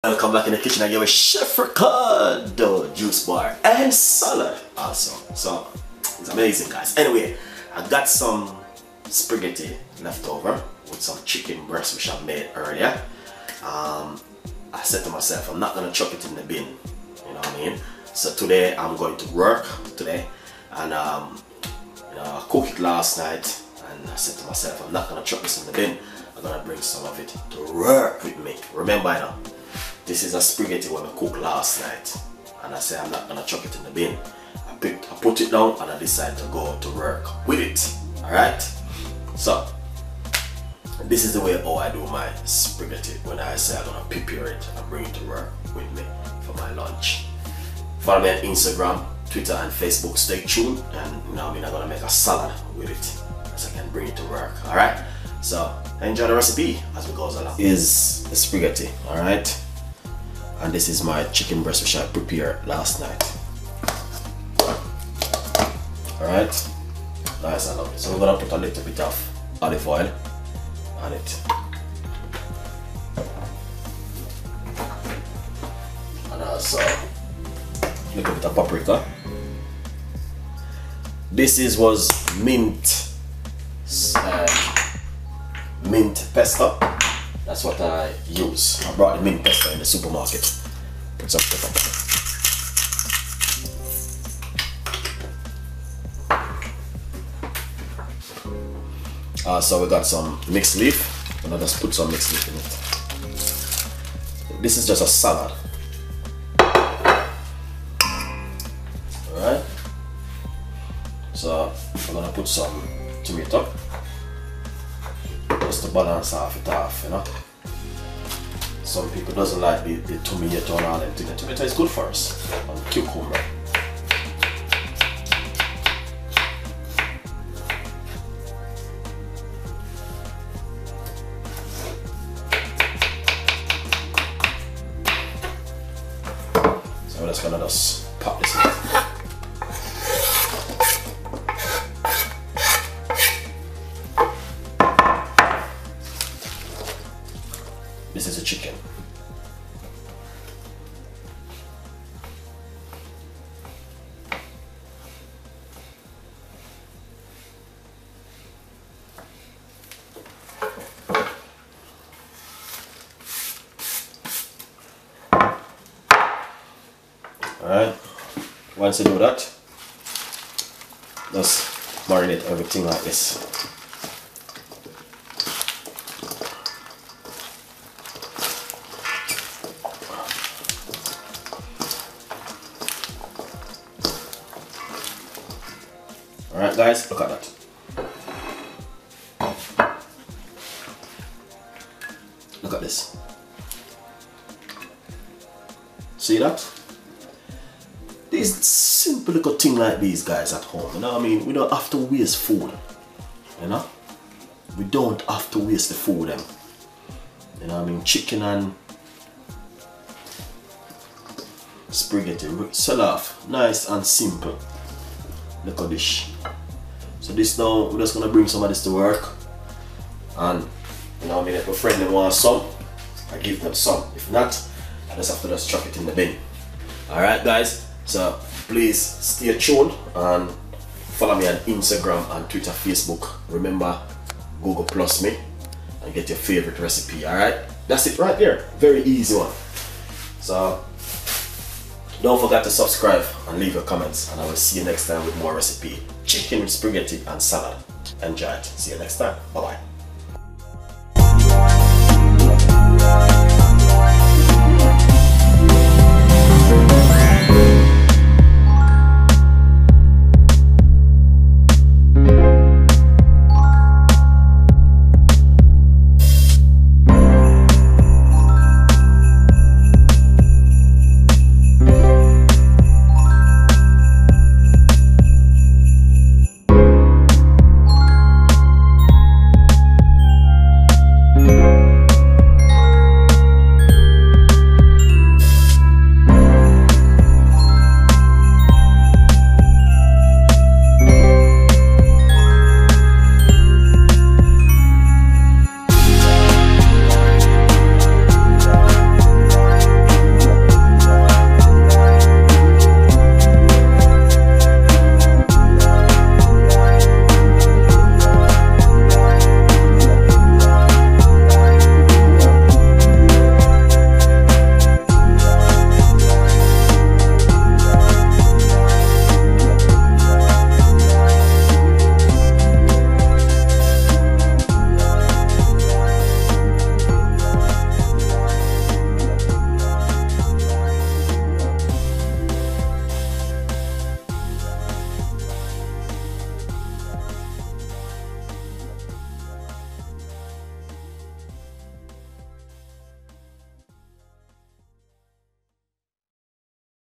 Welcome back in the kitchen again with Chef Ricardo, juice bar and salad also. So it's amazing, guys. Anyway, I got some spaghetti left over with some chicken breast which I made earlier. I said to myself, I'm not gonna chuck it in the bin, you know what I mean? So today I'm going to work today, and I cooked it last night, and I said to myself, I'm not gonna chuck this in the bin. I'm gonna bring some of it to work with me. Remember, you know, this is a spaghetti when I cooked last night, and I said I'm not gonna chuck it in the bin. I put it down and I decided to go to work with it. Alright? So this is the way how I do my spaghetti when I say I'm gonna prepare it and bring it to work with me for my lunch. Follow me on Instagram, Twitter and Facebook. Stay tuned, and you know I'm gonna make a salad with it so I can bring it to work. Alright? So enjoy the recipe as we go along. Is the spaghetti, alright? And this is my chicken breast which I prepared last night. Alright, nice and lovely. So we're gonna put a little bit of olive oil on it. And also a little bit of paprika. This was mint pesto. That's what I use. I brought the mint pesto in the supermarket. Put some pepper. So we got some mixed leaf, and I just put some mixed leaf in it. This is just a salad. Alright. So I'm gonna put some tomato, just to balance off, you know. Some people doesn't like the tomato and all them things. The tomato is good for us. And cucumber. So I'm just gonna pop this in. This is a chicken. Alright, once you do that, just marinate everything like this. Alright guys, look at that. Look at this. See that? These simple little things like these, guys, at home, you know what I mean? We don't have to waste food, you know? We don't have to waste the food, them. You know what I mean? Chicken and spaghetti, sell off, nice and simple. Look at this. So this now, we're just gonna bring some of this to work, and you know what I mean, if my friend them want some, I give them some. If not, I just have to chuck it in the bin. Alright guys, so please stay tuned and follow me on Instagram and Twitter, Facebook. Remember, Google Plus me and get your favorite recipe. Alright, that's it right there. Very easy one. So don't forget to subscribe and leave your comments, and I will see you next time with more recipe chicken spaghetti and salad. Enjoy it. See you next time. Bye bye.